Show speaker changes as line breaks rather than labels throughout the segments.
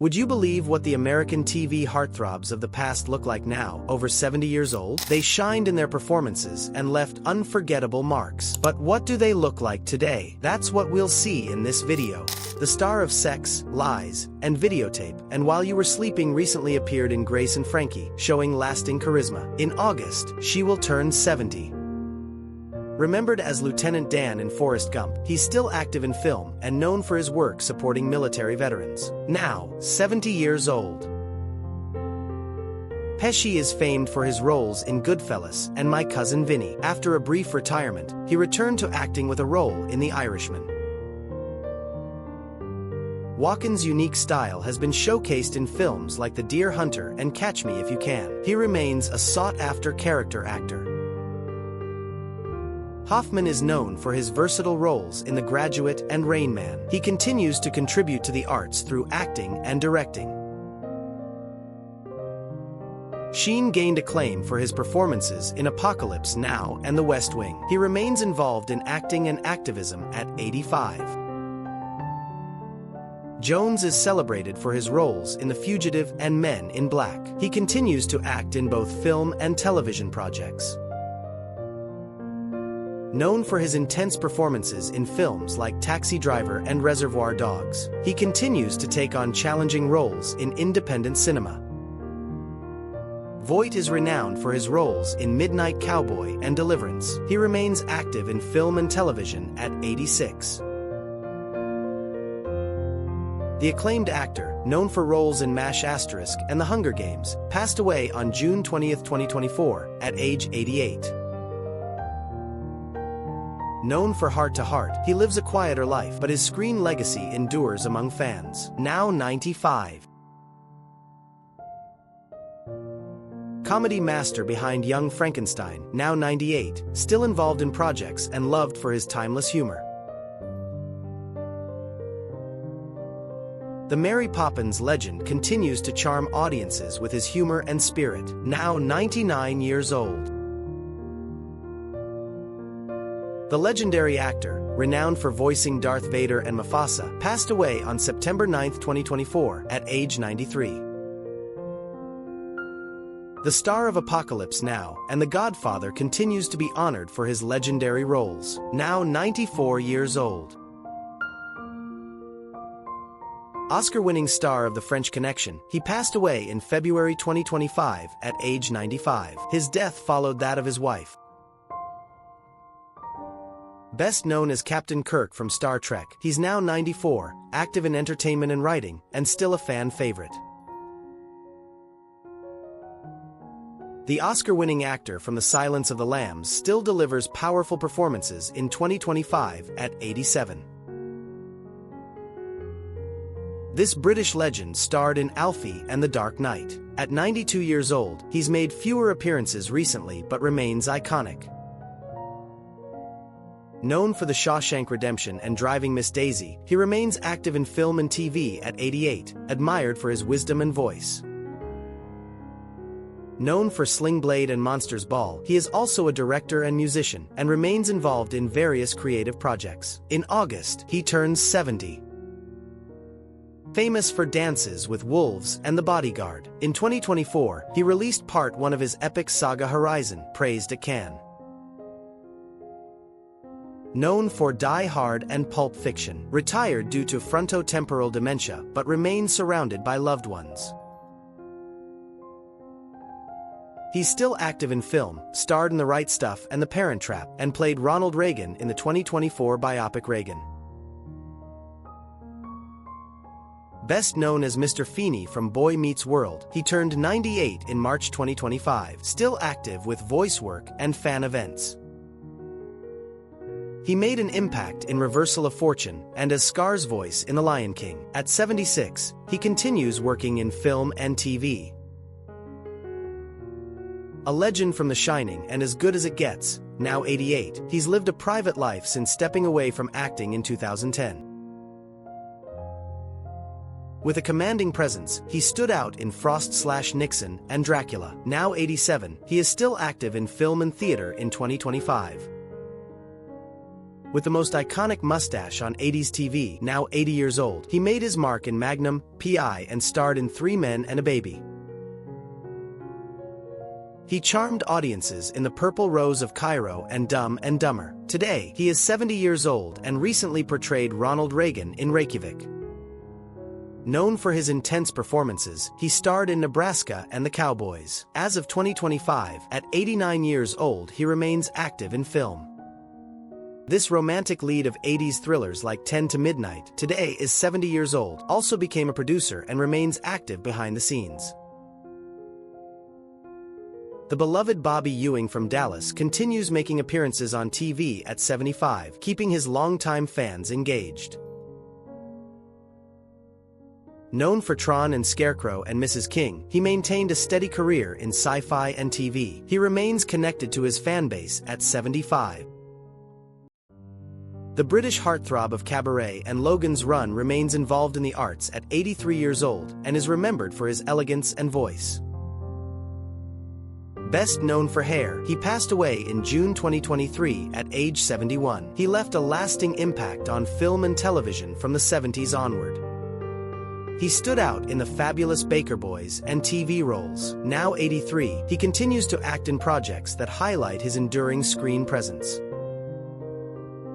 Would you believe what the American TV heartthrobs of the past look like now, over 70 years old? They shined in their performances and left unforgettable marks. But what do they look like today? That's what we'll see in this video. The star of Sex, Lies, and Videotape, and While You Were Sleeping recently appeared in Grace and Frankie, showing lasting charisma. In August, she will turn 70. Remembered as Lieutenant Dan in Forrest Gump, he's still active in film and known for his work supporting military veterans. Now, 70 years old. Pesci is famed for his roles in Goodfellas and My Cousin Vinny. After a brief retirement, he returned to acting with a role in The Irishman. Walken's unique style has been showcased in films like The Deer Hunter and Catch Me If You Can. He remains a sought-after character actor. Hoffman is known for his versatile roles in The Graduate and Rain Man. He continues to contribute to the arts through acting and directing. Sheen gained acclaim for his performances in Apocalypse Now and The West Wing. He remains involved in acting and activism at 85. Jones is celebrated for his roles in The Fugitive and Men in Black. He continues to act in both film and television projects. Known for his intense performances in films like Taxi Driver and Reservoir Dogs, he continues to take on challenging roles in independent cinema. Voight is renowned for his roles in Midnight Cowboy and Deliverance. He remains active in film and television at 86. The acclaimed actor, known for roles in MASH Asterisk and The Hunger Games, passed away on June 20, 2024, at age 88. Known for Heart to Heart, he lives a quieter life, but his screen legacy endures among fans. Now 95. Comedy master behind Young Frankenstein, now 98, still involved in projects and loved for his timeless humor. The Mary Poppins legend continues to charm audiences with his humor and spirit, now 99 years old. The legendary actor, renowned for voicing Darth Vader and Mufasa, passed away on September 9, 2024, at age 93. The star of Apocalypse Now and The Godfather continues to be honored for his legendary roles, now 94 years old. Oscar-winning star of The French Connection, he passed away in February 2025 at age 95. His death followed that of his wife. Best known as Captain Kirk from Star Trek, he's now 94, active in entertainment and writing, and still a fan favorite. The Oscar-winning actor from The Silence of the Lambs still delivers powerful performances in 2025 at 87. This British legend starred in Alfie and The Dark Knight. At 92 years old, he's made fewer appearances recently but remains iconic. Known for The Shawshank Redemption and Driving Miss Daisy, he remains active in film and TV at 88, admired for his wisdom and voice. Known for Sling Blade and Monsters Ball, he is also a director and musician, and remains involved in various creative projects. In August, he turns 70. Famous for Dances with Wolves and The Bodyguard, in 2024, he released Part 1 of his epic saga Horizon, praised at Cannes. Known for Die Hard and Pulp Fiction, retired due to frontotemporal dementia but remains surrounded by loved ones. He's still active in film, starred in The Right Stuff and The Parent Trap, and played Ronald Reagan in the 2024 biopic Reagan. Best known as Mr. Feeney from Boy Meets World, he turned 98 in March 2025, still active with voice work and fan events. He made an impact in Reversal of Fortune and as Scar's voice in The Lion King. At 76, he continues working in film and TV. A legend from The Shining and as good as it gets, now 88, he's lived a private life since stepping away from acting in 2010. With a commanding presence, he stood out in Frost/Nixon and Dracula. Now 87, he is still active in film and theater in 2025. With the most iconic mustache on 80s TV, now 80 years old, he made his mark in Magnum, P.I. and starred in Three Men and a Baby. He charmed audiences in The Purple Rose of Cairo and Dumb and Dumber. Today, he is 70 years old and recently portrayed Ronald Reagan in Reykjavik. Known for his intense performances, he starred in Nebraska and the Cowboys. As of 2025, at 89 years old, he remains active in film. This romantic lead of 80s thrillers like 10 to Midnight today is 70 years old, also became a producer and remains active behind the scenes. The beloved Bobby Ewing from Dallas continues making appearances on TV at 75, keeping his longtime fans engaged. Known for Tron and Scarecrow and Mrs. King, he maintained a steady career in sci-fi and TV. He remains connected to his fanbase at 75. The British heartthrob of Cabaret and Logan's Run remains involved in the arts at 83 years old and is remembered for his elegance and voice. Best known for Hair, he passed away in June 2023 at age 71. He left a lasting impact on film and television from the 70s onward. He stood out in The Fabulous Baker Boys and TV roles. Now 83, he continues to act in projects that highlight his enduring screen presence.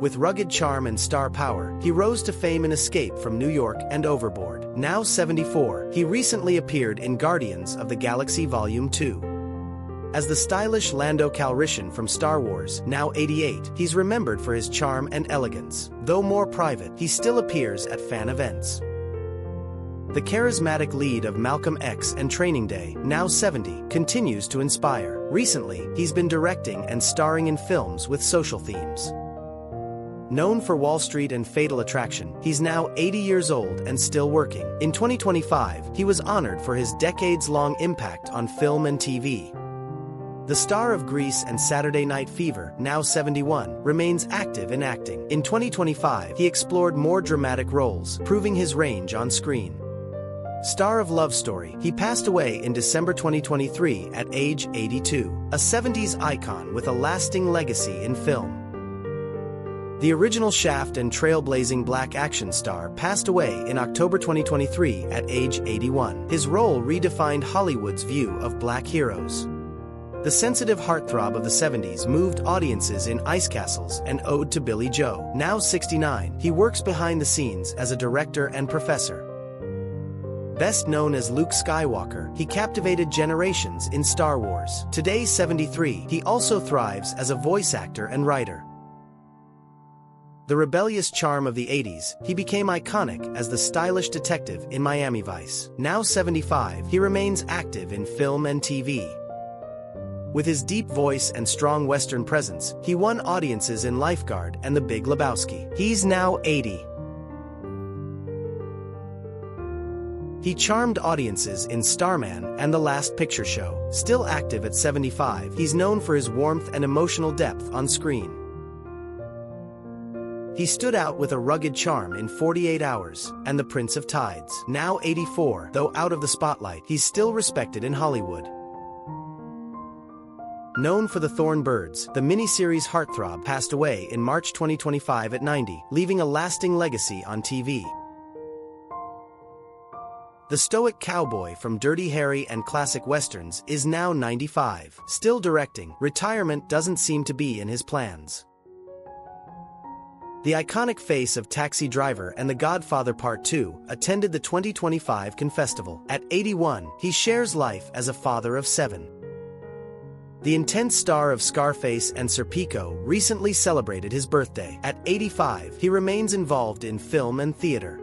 With rugged charm and star power, he rose to fame in Escape from New York and Overboard. Now 74, he recently appeared in Guardians of the Galaxy Volume 2. As the stylish Lando Calrissian from Star Wars, now 88, he's remembered for his charm and elegance. Though more private, he still appears at fan events. The charismatic lead of Malcolm X and Training Day, now 70, continues to inspire. Recently, he's been directing and starring in films with social themes. Known for Wall Street and Fatal Attraction, he's now 80 years old and still working. In 2025, he was honored for his decades-long impact on film and TV. The star of Grease and Saturday Night Fever, now 71, remains active in acting. In 2025, he explored more dramatic roles, proving his range on screen. Star of Love Story, he passed away in December 2023 at age 82, a 70s icon with a lasting legacy in film. The original Shaft and trailblazing black action star passed away in October 2023 at age 81. His role redefined Hollywood's view of black heroes. The sensitive heartthrob of the 70s moved audiences in Ice Castles and Ode to Billy Joe. Now 69, he works behind the scenes as a director and professor. Best known as Luke Skywalker, he captivated generations in Star Wars. Today 73, he also thrives as a voice actor and writer. The rebellious charm of the 80s, he became iconic as the stylish detective in Miami Vice. Now 75, he remains active in film and TV. With his deep voice and strong Western presence, he won audiences in Lifeguard and The Big Lebowski. He's now 80. He charmed audiences in Starman and The Last Picture Show. Still active at 75, he's known for his warmth and emotional depth on screen. He stood out with a rugged charm in 48 Hours and The Prince of Tides. Now 84, though out of the spotlight, he's still respected in Hollywood. Known for The Thorn Birds, the miniseries Heartthrob passed away in March 2025 at 90, leaving a lasting legacy on TV. The stoic cowboy from Dirty Harry and classic westerns is now 95. Still directing, retirement doesn't seem to be in his plans. The iconic face of Taxi Driver and The Godfather Part 2 attended the 2025 Cannes Festival. At 81, he shares life as a father of 7. The intense star of Scarface and Serpico recently celebrated his birthday. At 85, he remains involved in film and theater.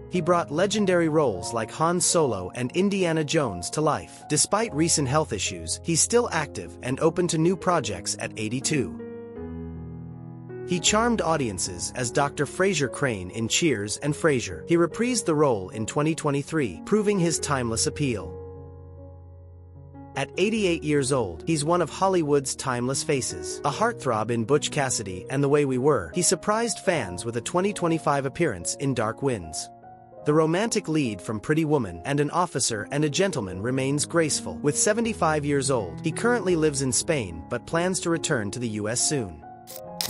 He brought legendary roles like Han Solo and Indiana Jones to life. Despite recent health issues, he's still active and open to new projects at 82. He charmed audiences as Dr. Frasier Crane in Cheers and Frasier. He reprised the role in 2023, proving his timeless appeal. At 88 years old, he's one of Hollywood's timeless faces. A heartthrob in Butch Cassidy and The Way We Were, he surprised fans with a 2025 appearance in Dark Winds. The romantic lead from Pretty Woman and An Officer and a Gentleman remains graceful. With 75 years old, he currently lives in Spain but plans to return to the US soon.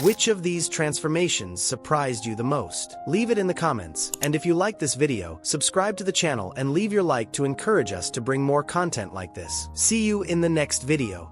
Which of these transformations surprised you the most? Leave it in the comments, and if you like this video, subscribe to the channel and leave your like to encourage us to bring more content like this. See you in the next video.